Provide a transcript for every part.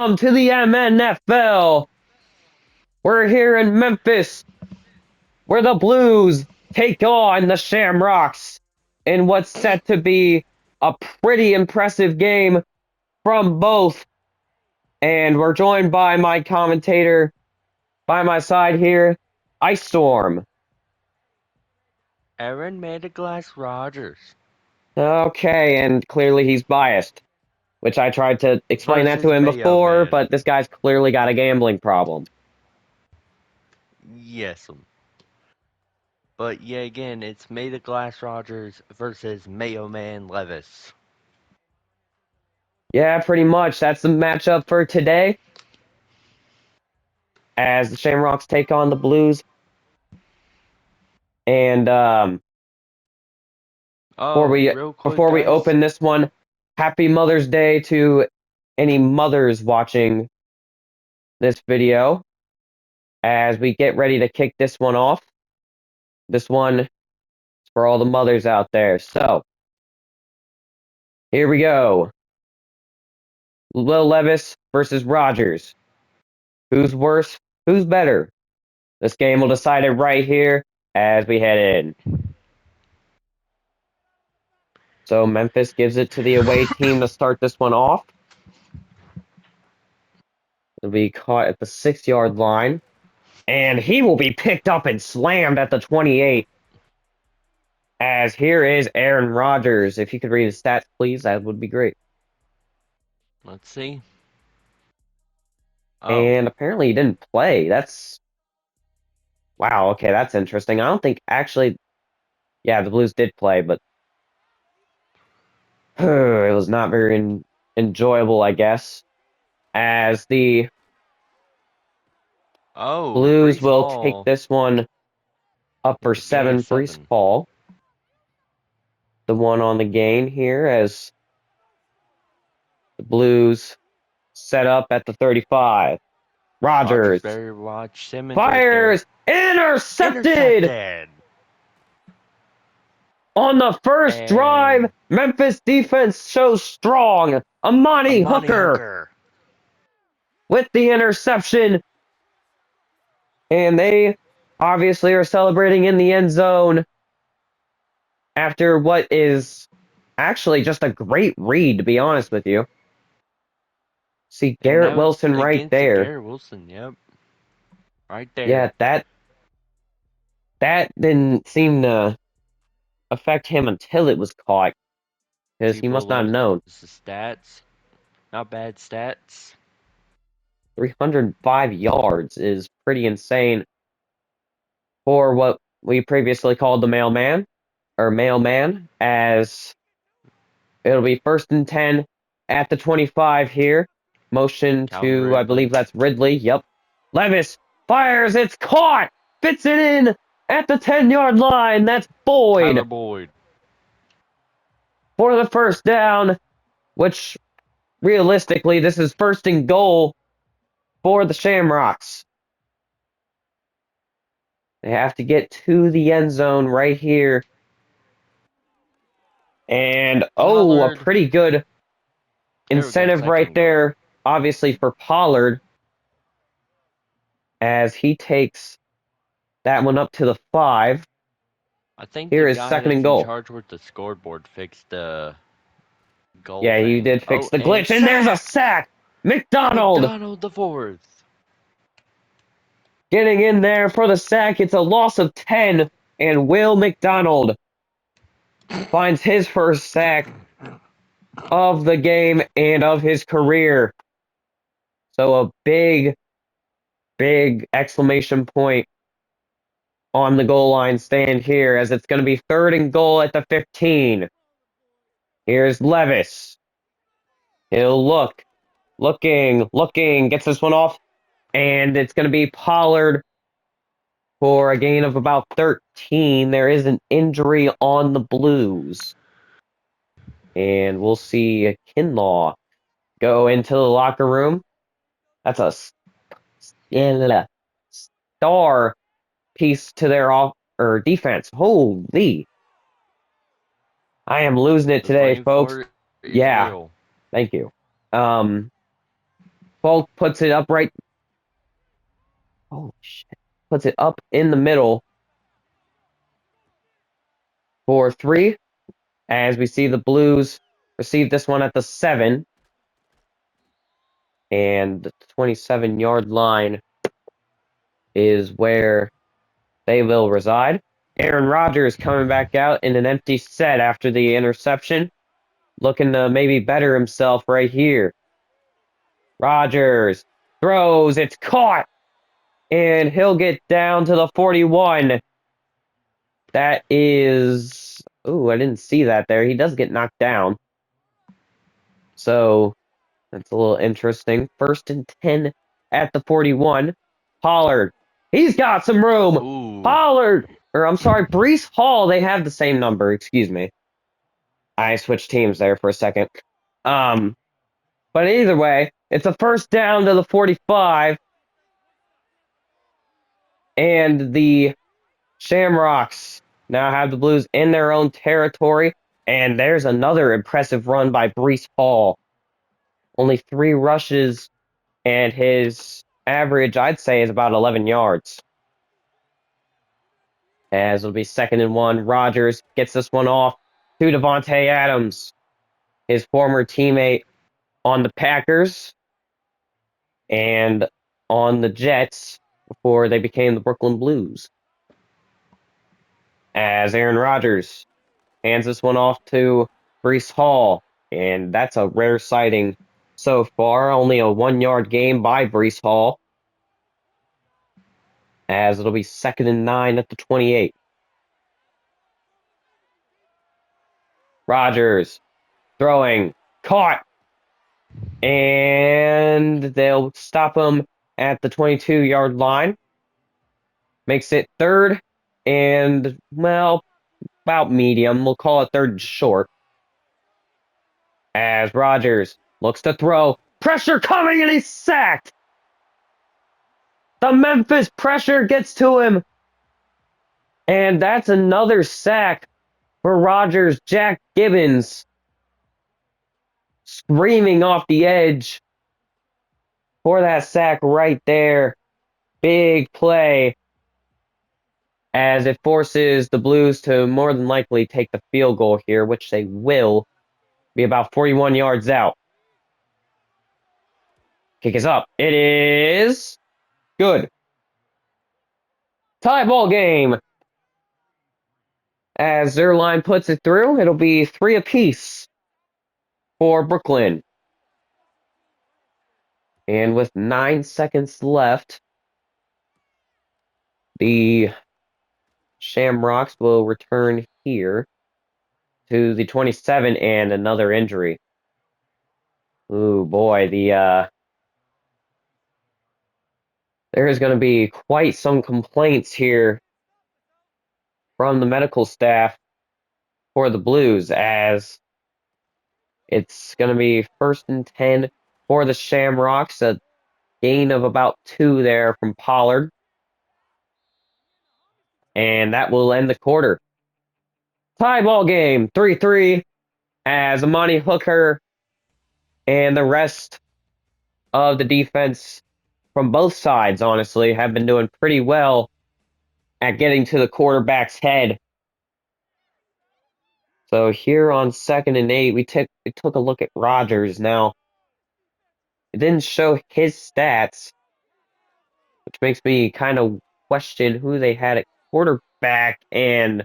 Welcome to the MNFL. We're here in Memphis, where the Blues take on the Shamrocks in what's set to be a pretty impressive game from both. And we're joined by my commentator by my side here, Ice Storm. Aaron made a glass Rogers Okay, and clearly he's biased, which I tried to explain that to versus him Mayo before, Man. but this guy's clearly got a gambling problem. Yes. But yeah, again, it's made a glass Rogers versus Mayo Man Levis. Yeah, pretty much. That's the matchup for today, as the Shamrocks take on the Blues. And before Oh, we real quick, before we guys. open this one, happy Mother's Day to any mothers watching this video. As we get ready to kick this one off, this one is for all the mothers out there. So here we go. Will Levis versus Rogers. Who's worse? Who's better? This game will decide it right here as we head in. So Memphis gives it to the away team to start this one off. It'll be caught at the 6-yard line. And he will be picked up and slammed at the 28. As here is Aaron Rodgers. If you could read his stats, please, that would be great. Let's see. Oh, And apparently he didn't play. Wow, okay, that's interesting. I don't think actually, yeah, the Blues did play, but it was not very enjoyable, I guess. As the oh, Blues Brees will take Hall this one up with for the gain of 7. Brees 7. Hall, the one on the gain here, as the Blues set up at the 35. Rogers Rodgers better watch Simmons right there. fires, intercepted Intercepted! on the first drive. And Memphis defense shows strong. Amani Amani Hooker Hooker. with the interception, and they obviously are celebrating in the end zone after what is actually just a great read, to be honest with you. See And Garrett that was Wilson right against there. Garrett Wilson, yep. Right there. Yeah, that didn't seem to affect him until it was caught, because he must People not have look known. the stats. Not bad stats. 305 yards is pretty insane for what we previously called the mailman, as it'll be 1st and 10 at the 25 here. Motion Calvin to, I Ridley. believe that's Ridley. Yep. Levis fires. It's caught. Fits it in at the 10-yard line. That's Tyler Boyd Boyd. for the first down, which realistically, this is 1st and goal for the Shamrocks. They have to get to the end zone right here. And, oh, a Pollard. pretty good There we go. incentive Second right and goal. there, obviously, for Pollard, as he takes that one up to the 5. I think the Here is guy 2nd and that's in goal. charge with the scoreboard fixed the goal Yeah, he thing. did fix Oh, the and glitch, and there's a sack! sack. McDonald McDonald the fourth. getting in there for the sack. It's a loss of 10, and Will McDonald finds his first sack of the game and of his career. So a big, big exclamation point on the goal line stand here, as it's going to be 3rd and goal at the 15. Here's Levis. He'll looking, gets this one off, and it's going to be Pollard for a gain of about 13. There is an injury on the Blues. And we'll see Kinlaw go into the locker room. That's a star piece to their defense. Holy. I am losing it The today, flame folks. fort is Yeah, real. thank you. Um, Falk puts it up right. Oh, shit. Puts it up in the middle for 3. As we see the Blues receive this one at the 7. And the 27-yard line is where they will reside. Aaron Rodgers coming back out in an empty set after the interception, looking to maybe better himself right here. Rodgers throws, it's caught, and he'll get down to the 41. That is. Ooh, I didn't see that there. He does get knocked down. So that's a little interesting. 1st and 10 at the 41. Pollard. He's got some room. Ooh. Pollard. Or I'm sorry, Breece Hall. They have the same number. Excuse me. I switched teams there for a second. Um, but either way, it's a first down to the 45. And the Shamrocks now have the Blues in their own territory. And there's another impressive run by Breece Hall. Only 3 rushes, and his average, I'd say, is about 11 yards. As it'll be 2nd and 1. Rodgers gets this one off to Devontae Adams, his former teammate on the Packers and on the Jets before they became the Brooklyn Blues. As Aaron Rodgers hands this one off to Breece Hall, and that's a rare sighting so far. Only a 1-yard gain by Breece Hall, as it'll be 2nd and 9 at the 28. Rodgers throwing, caught, and they'll stop him at the 22-yard line. Makes it 3rd and, well, about medium. We'll call it 3rd and short. As Rodgers looks to throw. Pressure coming, and he's sacked. The Memphis pressure gets to him. And that's another sack for Rodgers. Jack Gibbons screaming off the edge for that sack right there. Big play, as it forces the Blues to more than likely take the field goal here, which they will. Be about 41 yards out. Kick is up. It is good. Tie ball game. As their line puts it through, it'll be 3 apiece for Brooklyn. And with 9 seconds left, the Shamrocks will return here to the 27 and another injury. Ooh, boy, there is going to be quite some complaints here from the medical staff for the Blues, as it's going to be 1st and 10 for the Shamrocks, a gain of about 2 there from Pollard. And that will end the quarter. Tie ball game, 3-3, as Amani Hooker and the rest of the defense from both sides, honestly, have been doing pretty well at getting to the quarterback's head. So here on 2nd and 8, we took a look at Rodgers. Now, it didn't show his stats, which makes me kind of question who they had at quarterback, and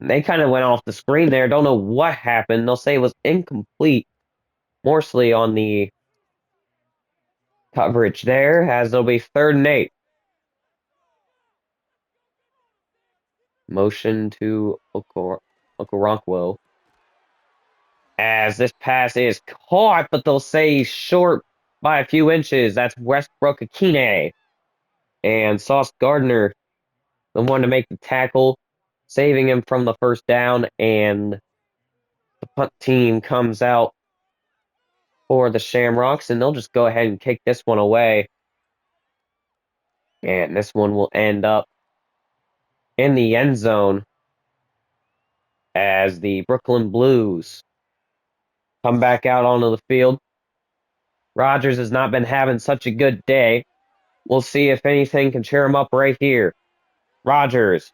they kind of went off the screen there. Don't know what happened. They'll say it was incomplete, mostly on the coverage there, as it'll be 3rd and 8. Motion to Okoronkwo. As this pass is caught, but they'll say he's short by a few inches. That's Westbrook Akine. And Sauce Gardner, the one to make the tackle, saving him from the 1st down. And the punt team comes out for the Shamrocks, and they'll just go ahead and kick this one away. And this one will end up in the end zone, as the Brooklyn Blues come back out onto the field. Rodgers has not been having such a good day. We'll see if anything can cheer him up right here. Rodgers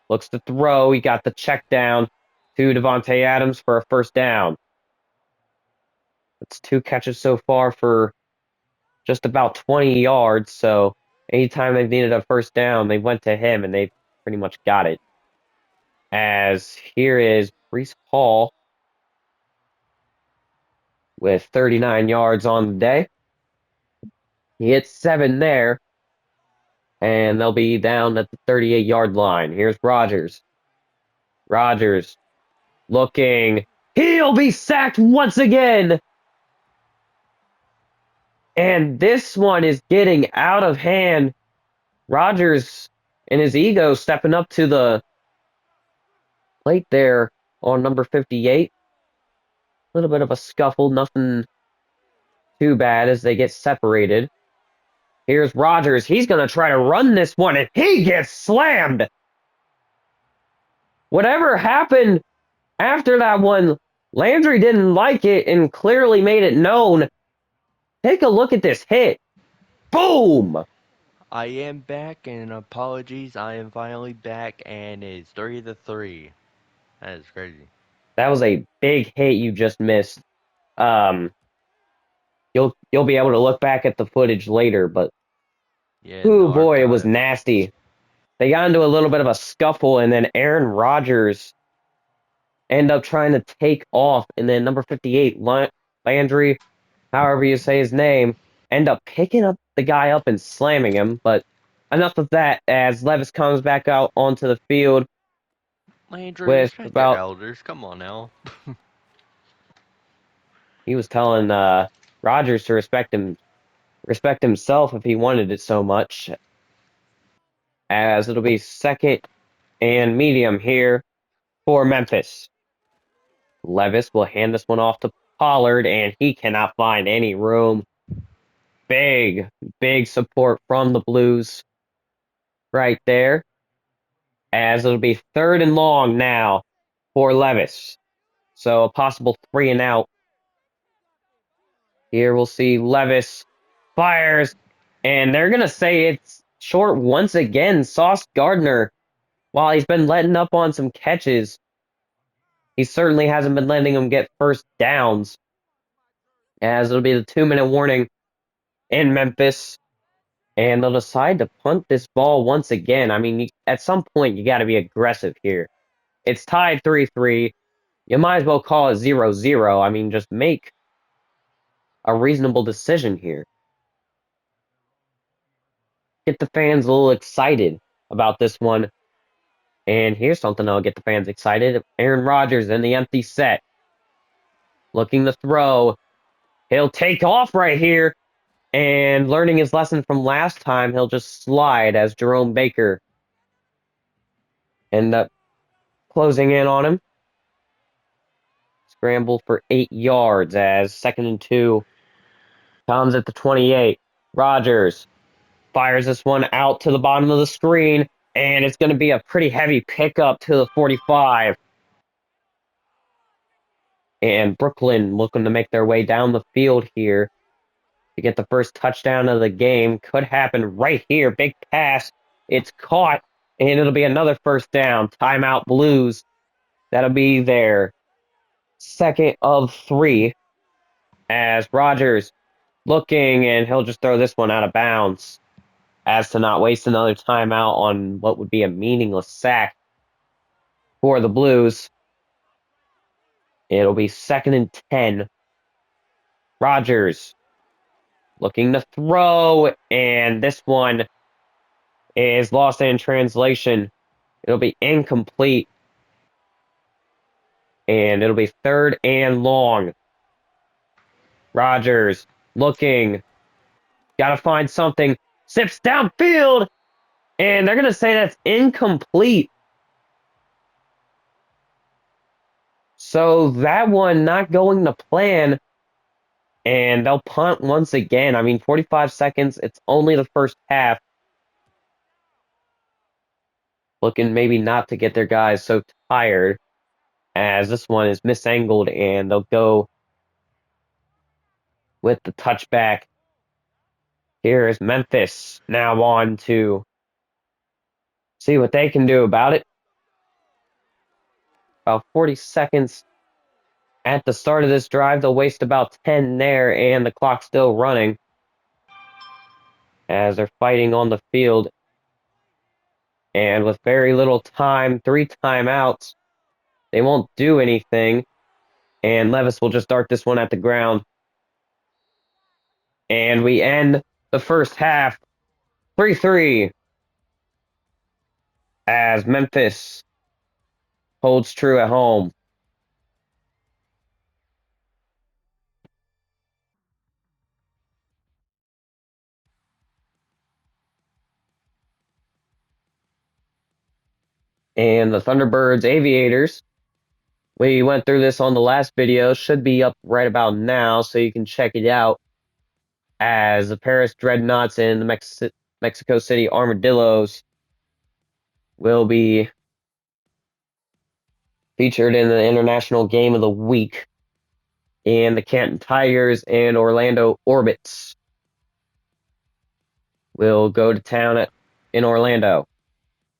looks to throw. He got the check down to Devontae Adams for a first down. It's 2 catches so far for just about 20 yards. So anytime they've needed a first down, they went to him and they pretty much got it. As here is Breece Hall with 39 yards on the day. He hits 7 there, and they'll be down at the 38-yard line. Here's Rodgers. Rodgers looking. He'll be sacked once again. And this one is getting out of hand. Rodgers and his ego stepping up to the plate there on number 58. A little bit of a scuffle, nothing too bad as they get separated. Here's Rodgers. He's going to try to run this one, and he gets slammed. Whatever happened after that one, Landry didn't like it and clearly made it known. Take a look at this hit. Boom! I am back, and apologies, I am finally back, and it's 3-3. That is crazy. That was a big hit you just missed. Um, you'll be able to look back at the footage later, but Yeah, in the oh boy, it was archive. nasty. They got into a little bit of a scuffle, and then Aaron Rodgers ended up trying to take off, and then number 58, Landry, however you say his name, end up picking up the guy up and slamming him. But enough of that as Levis comes back out onto the field Landry, with respect your about, elders. Come on now. he was telling Rodgers to respect himself if he wanted it so much, as it'll be second and medium here for Memphis. Levis will hand this one off to Pollard, and he cannot find any room. Big, big support from the Blues right there, as it'll be third and long now for Levis. So a possible 3-and-out. Here we'll see Levis fires, and they're going to say it's short once again. Sauce Gardner, while he's been letting up on some catches, he certainly hasn't been letting them get first downs, as it'll be the 2-minute warning in Memphis. And they'll decide to punt this ball once again. I mean, at some point, you got to be aggressive here. It's tied 3-3. You might as well call it 0-0. I mean, just make a reasonable decision here. Get the fans a little excited about this one. And here's something that'll get the fans excited. Aaron Rodgers in the empty set. Looking to throw. He'll take off right here. And learning his lesson from last time, he'll just slide as Jerome Baker end up closing in on him. Scramble for 8 yards as 2nd and 2 comes at the 28. Rodgers fires this one out to the bottom of the screen, and it's going to be a pretty heavy pickup to the 45. And Brooklyn looking to make their way down the field here to get the first touchdown of the game. Could happen right here. Big pass. It's caught, and it'll be another first down. Timeout Blues. That'll be their second of 3 as Rodgers looking, and he'll just throw this one out of bounds as to not waste another timeout on what would be a meaningless sack for the Blues. It'll be 2nd and 10. Rodgers looking to throw, and this one is lost in translation. It'll be incomplete, and it'll be third and long. Rodgers looking, got to find something, sips downfield, and they're going to say that's incomplete. So that one not going to plan, and they'll punt once again. I mean, 45 seconds, it's only the first half. Looking maybe not to get their guys so tired, as this one is misangled, and they'll go with the touchback. Here is Memphis now on to see what they can do about it. About 40 seconds at the start of this drive. They'll waste about 10 there, and the clock's still running as they're fighting on the field. And with very little time, 3 timeouts, they won't do anything. And Levis will just dart this one at the ground. And we end the first half 3-3 as Memphis holds true at home. And the Thunderbirds Aviators, we went through this on the last video, should be up right about now, so you can check it out, as the Paris Dreadnoughts and the Mexico City Armadillos will be featured in the International Game of the Week. And the Canton Tigers and Orlando Orbits will go to town in Orlando.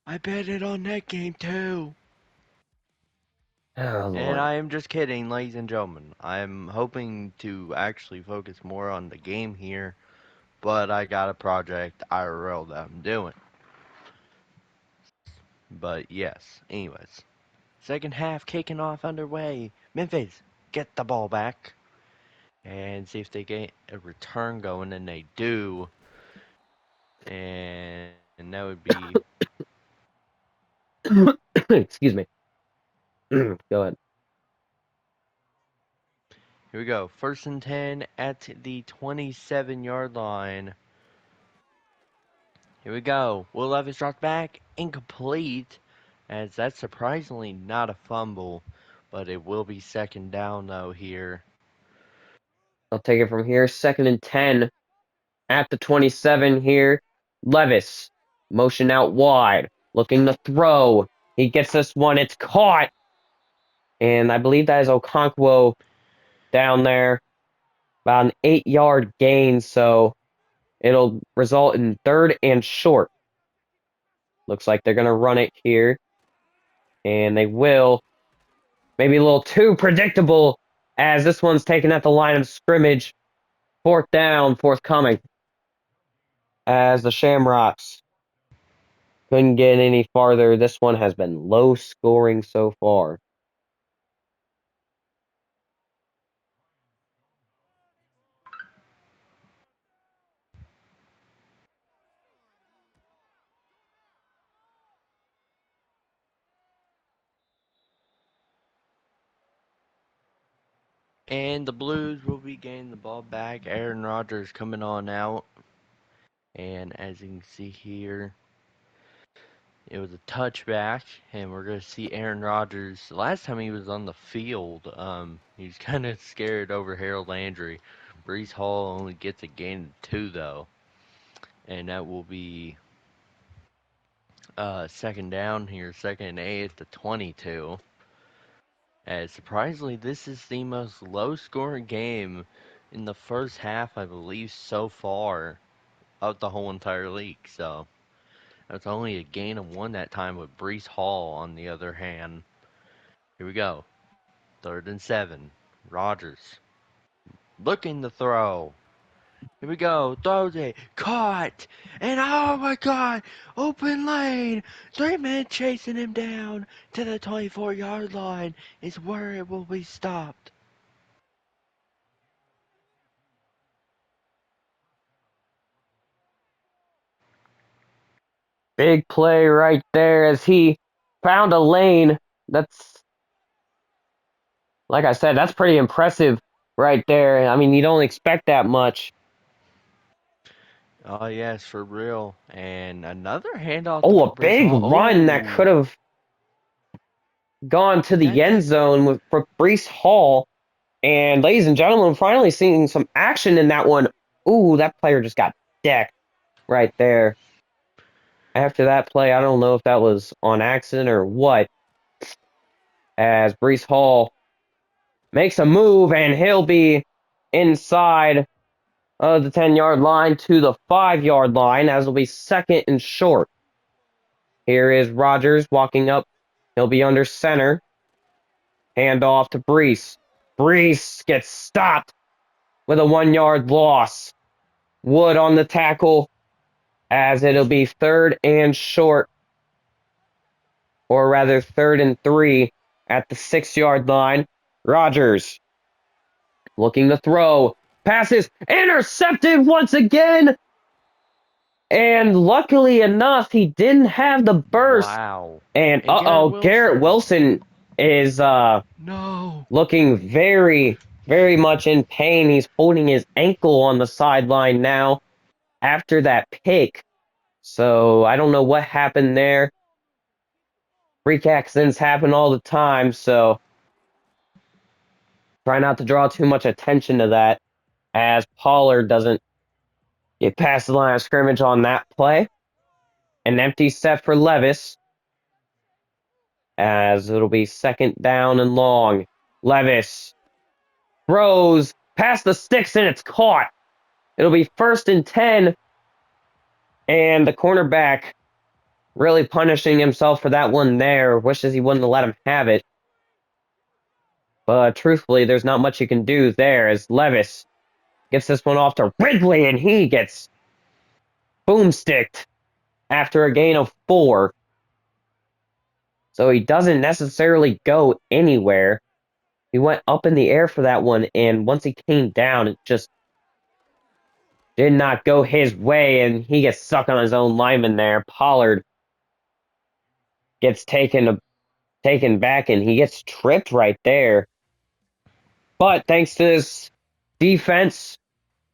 I betted on that game too. Oh, And Lord. I am just kidding, ladies and gentlemen. I'm hoping to actually focus more on the game here, but I got a project IRL that I'm doing. But yes, anyways. Second half kicking off underway. Memphis, get the ball back. And see if they get a return going, and they do. And that would be. Excuse me. Go ahead. Here we go. First and 10 at the 27-yard line. Here we go. Will Levis drops back. Incomplete. As that's surprisingly not a fumble. But it will be second down, though, here. I'll take it from here. 2nd and 10 at the 27 here. Levis, motion out wide, looking to throw. He gets this one. It's caught. And I believe that is Okonkwo down there. About an 8-yard gain, so it'll result in 3rd and short. Looks like they're going to run it here. And they will. Maybe a little too predictable, as this one's taken at the line of scrimmage. 4th down, forthcoming, as the Shamrocks couldn't get any farther. This one has been low scoring so far. And the Blues will be getting the ball back. Aaron Rodgers coming on out. And as you can see here, it was a touchback, and we're going to see Aaron Rodgers. The last time he was on the field, he was kind of scared over Harold Landry. Brees Hall only gets a gain of 2, though. And that will be second down here, 2nd and 8 at the 22. As surprisingly, this is the most low-scoring game in the first half, I believe, so far of the whole entire league. So that's only a gain of 1 that time with Brees Hall on the other hand. Here we go. 3rd and 7. Rodgers looking to throw. Here we go. Throws it. Caught. And oh my god. Open lane. 3 men chasing him down to the 24-yard line is where it will be stopped. Big play right there as he found a lane. That's, like I said, that's pretty impressive right there. I mean, you don't expect that much. Oh, yes, for real. And another handoff to Oh, a Brees big Hall. run that could Oh, have gone to the end that's. zone for Brees Hall. And ladies and gentlemen, finally seeing some action in that one. Ooh, that player just got decked right there. After that play, I don't know if that was on accident or what, as Brees Hall makes a move, and he'll be inside of the 10-yard line to the 5-yard line, as it'll be second and short. Here is Rogers walking up. He'll be under center. Hand off to Brees. Brees gets stopped with a 1-yard loss. Wood on the tackle, as it'll be third and short, or rather third and 3 at the 6-yard line. Rogers looking to throw. Passes intercepted once again. And luckily enough, he didn't have the burst. Wow. And And Garrett Garrett Wilson. Wilson is No. looking very, very much in pain. He's holding his ankle on the sideline now after that pick. So I don't know what happened there. Freak accidents happen all the time, so try not to draw too much attention to that, as Pollard doesn't get past the line of scrimmage on that play. An empty set for Levis, as it'll be second down and long. Levis throws past the sticks and it's caught. It'll be first and 10, and the cornerback really punishing himself for that one there. Wishes he wouldn't have let him have it. But truthfully, there's not much you can do there, as Levis gets this one off to Ridley, and he gets boomsticked after a gain of 4. So he doesn't necessarily go anywhere. He went up in the air for that one, and once he came down, it just did not go his way, and he gets stuck on his own lineman there. Pollard gets taken back, and he gets tripped right there. But thanks to his defense,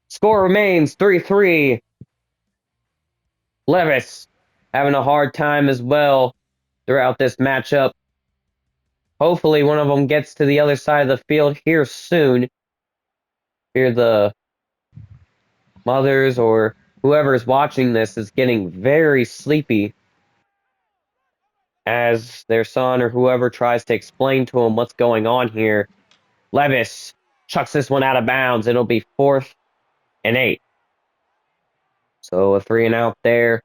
score remains 3-3. Levis having a hard time as well throughout this matchup. Hopefully one of them gets to the other side of the field here soon. Here the mothers or whoever is watching this is getting very sleepy, as their son or whoever tries to explain to them what's going on here. Levis chucks this one out of bounds. It'll be 4th and 8. So a 3 and out there,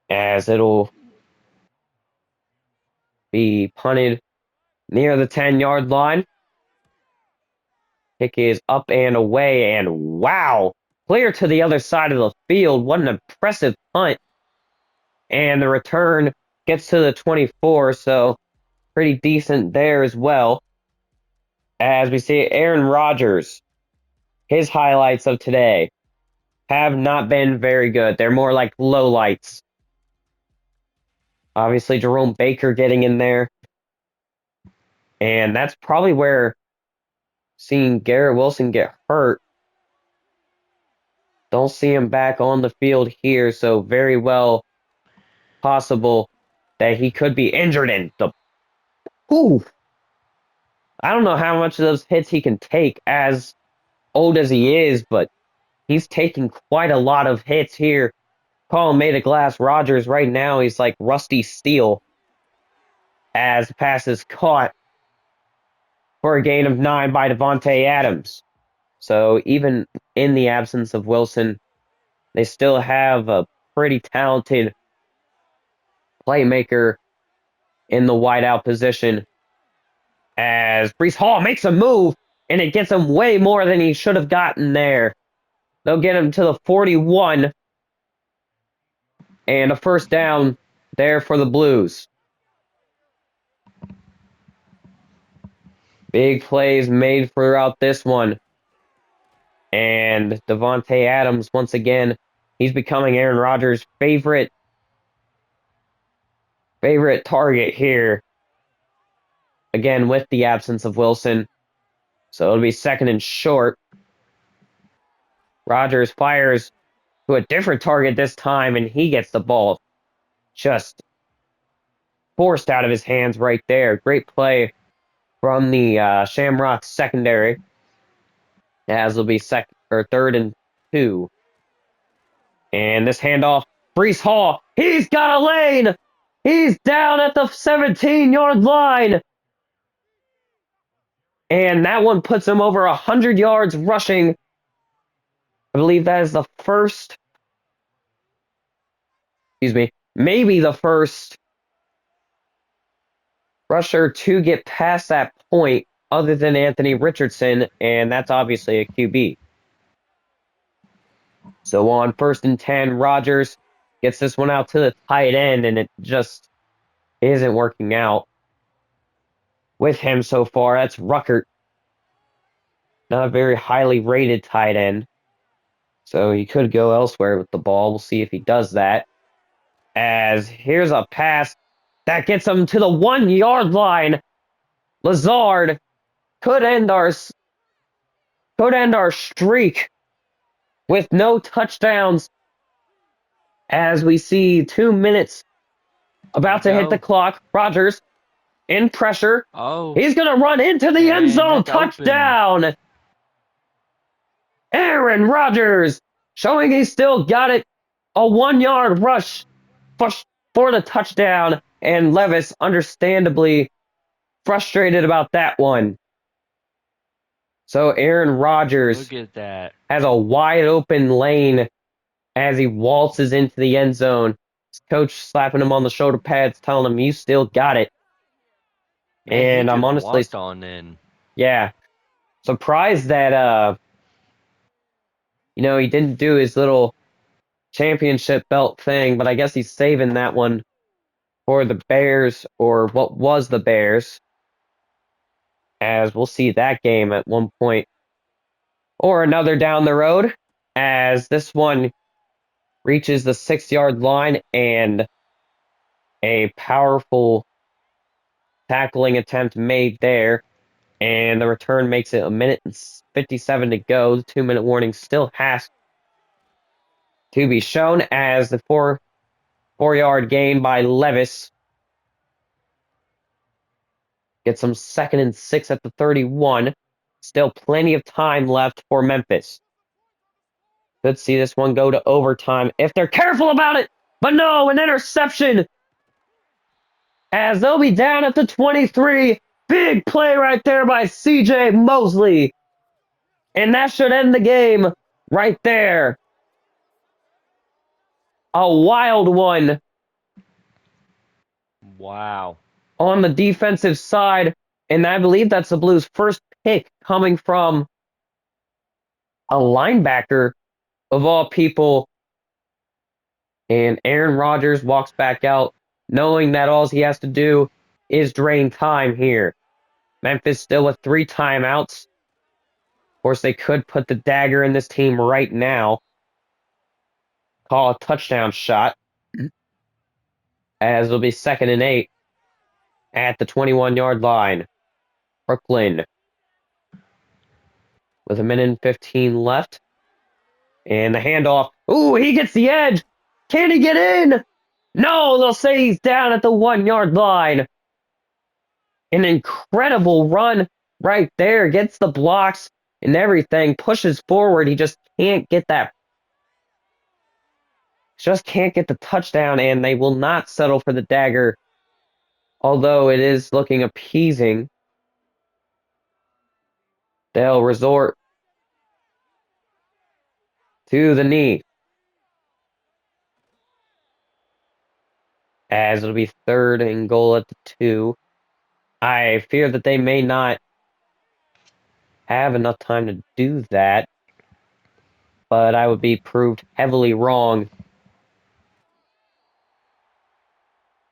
as it'll be punted near the 10-yard line. Kick is up and away, and wow, clear to the other side of the field. What an impressive punt. And the return gets to the 24, so pretty decent there as well. As we see Aaron Rodgers, his highlights of today have not been very good. They're more like lowlights. Obviously, Jerome Baker getting in there. And that's probably where seeing Garrett Wilson get hurt. Don't see him back on the field here, so very well possible that he could be injured in the... Ooh! I don't know how much of those hits he can take as old as he is, but he's taking quite a lot of hits here. Call him made of glass. Rodgers right now, he's like rusty steel, as the pass is caught for a gain of 9 by Devontae Adams. So even in the absence of Wilson, they still have a pretty talented playmaker in the wideout position, as Brees Hall makes a move, and it gets him way more than he should have gotten there. They'll get him to the 41, and a first down there for the Blues. Big plays made throughout this one. And Devontae Adams, once again, he's becoming Aaron Rodgers' favorite target here. Again, with the absence of Wilson. So it'll be second and short. Rodgers fires to a different target this time, and he gets the ball just forced out of his hands right there. Great play from the Shamrocks secondary, as it'll be third and 2. And this handoff, Brees Hall, he's got a lane! He's down at the 17-yard line! And that one puts him over 100 yards rushing. I believe that is the first, excuse me, maybe the first rusher to get past that point other than Anthony Richardson, and that's obviously a QB. So on 1st and 10, Rodgers gets this one out to the tight end, and it just isn't working out with him so far. That's Ruckert, not a very highly rated tight end. So he could go elsewhere with the ball. We'll see if he does that. As here's a pass that gets him to the 1 yard line. Lazard could end our streak with no touchdowns as we see 2 minutes Here we about to hit the go. clock. Rodgers in pressure. Oh, He's going to run into the end and zone. that's open. Touchdown. Aaron Rodgers showing he still got it. A 1 yard rush for the touchdown. And Levis understandably frustrated about that one. So Aaron Rodgers Look at that. has a wide open lane as he waltzes into the end zone. His coach slapping him on the shoulder pads, telling him, "You still got it." Man, he And I'm just honestly, walked on in. yeah, surprised that he didn't do his little championship belt thing, but I guess he's saving that one for the Bears, or what was the Bears, as we'll see that game at one point or another down the road, as this one reaches the 6 yard line and a powerful tackling attempt made there. And the return makes it 1:57 to go. The 2 minute warning still has to be shown as the 4 yard gain by Levis gets some 2nd and 6 at the 31. Still plenty of time left for Memphis. Could see this one go to overtime if they're careful about it. But no, an interception as they'll be down at the 23. Big play right there by CJ Mosley. And that should end the game right there. A wild one Wow. on the defensive side. And I believe that's the Blues' first pick coming from a linebacker of all people. And Aaron Rodgers walks back out knowing that all he has to do is drain time here. Memphis still with 3 timeouts. Of course, they could put the dagger in this team right now. Call a touchdown shot. As it'll be 2nd and 8 at the 21 yard line. Brooklyn with 1:15 left. And the handoff. Ooh, he gets the edge. Can he get in? No, they'll say he's down at the 1 yard line. An incredible run right there. Gets the blocks and everything. Pushes forward. He just can't get that. Just can't get the touchdown, and they will not settle for the dagger. Although it is looking appeasing. They'll resort to the knee. As it'll be 3rd and goal at the 2. I fear that they may not have enough time to do that, but I would be proved heavily wrong.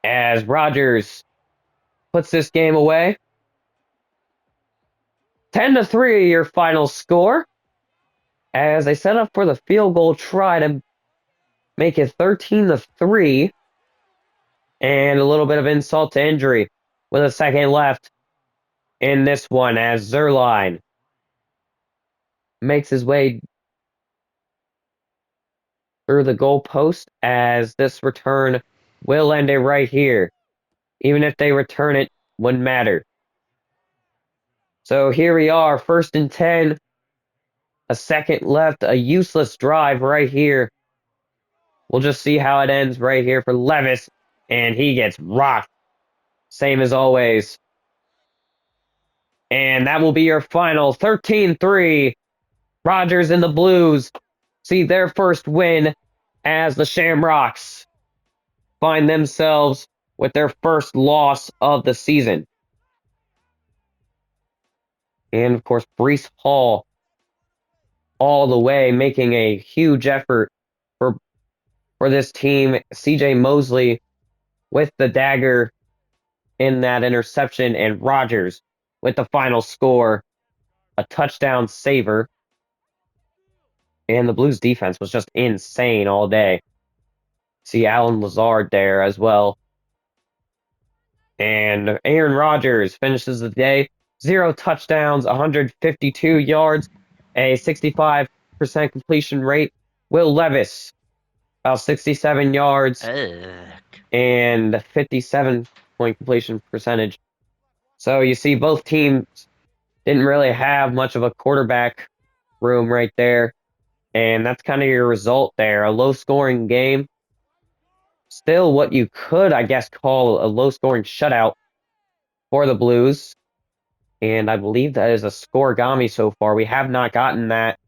As Rodgers puts this game away. 10-3, your final score. As they set up for the field goal try to make it 13-3. And a little bit of insult to injury with a second left in this one as Zerline makes his way through the goalpost as this return will end it right here. Even if they return it, wouldn't matter. So here we are, 1st and 10. A second left, a useless drive right here. We'll just see how it ends right here for Levis, and he gets rocked. Same as always. And that will be your final 13-3. Rogers and the Blues see their first win as the Shamrocks find themselves with their first loss of the season. And of course, Brees Hall all the way making a huge effort for this team. CJ Mosley with the dagger in that interception, and Rogers with the final score, a touchdown saver. And the Blues defense was just insane all day. See Alan Lazard there as well. And Aaron Rodgers finishes the day 0 touchdowns, 152 yards, a 65% completion rate. Will Levis, about 67 yards Ugh. and 57-point completion percentage. So you see both teams didn't really have much of a quarterback room right there. And that's kind of your result there. A low scoring game. Still what you could, I guess, call a low scoring shutout for the Blues. And I believe that is a scorigami so far. We have not gotten that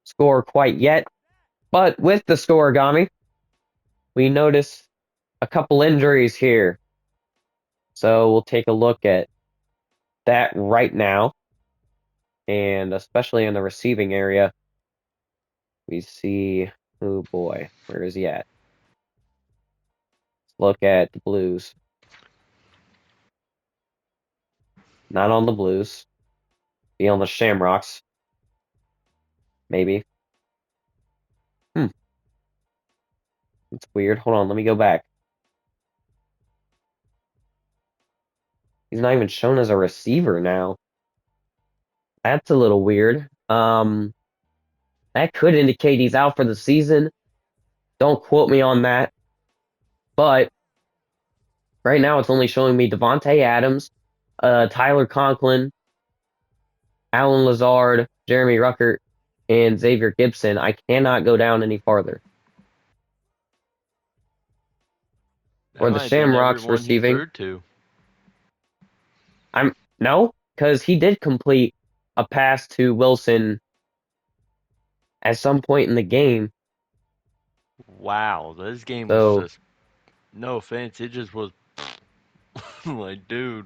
score quite yet. But with the scorigami, we notice a couple injuries here. So we'll take a look at that right now. And especially in the receiving area, we see, oh boy, where is he at? Let's look at the Blues. Not on the Blues. Be on the Shamrocks. Maybe. It's weird. Hold on, let me go back. He's not even shown as a receiver now. That's a little weird. That could indicate he's out for the season. Don't quote me on that. But right now it's only showing me Devontae Adams, Tyler Conklin, Alan Lazard, Jeremy Ruckert, and Xavier Gibson. I cannot go down any farther. That For the might have been Shamrocks everyone he receiving, threw to. no, because he did complete a pass to Wilson at some point in the game. Wow, this game was So just, no offense, it just was like, dude.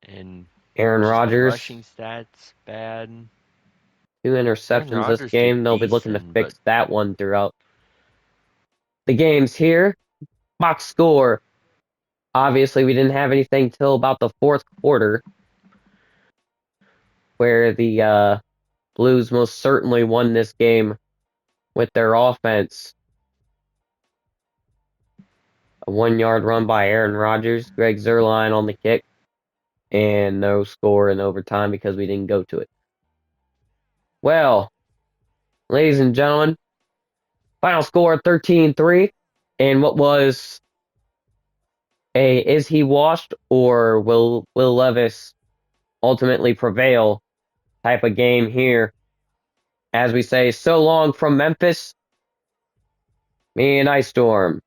And Aaron just the Rodgers, rushing stats, bad. 2 Aaron interceptions this Rodgers did game. They'll be looking to decent, but fix that one throughout the games here. Box score. Obviously, we didn't have anything till about the fourth quarter, where the Blues most certainly won this game with their offense. A 1-yard run by Aaron Rodgers, Greg Zuerlein on the kick, and no score in overtime because we didn't go to it. Well, ladies and gentlemen, final score 13-3, and what was a is he washed or will Levis ultimately prevail type of game here. As we say, so long from Memphis, me and Ice Storm.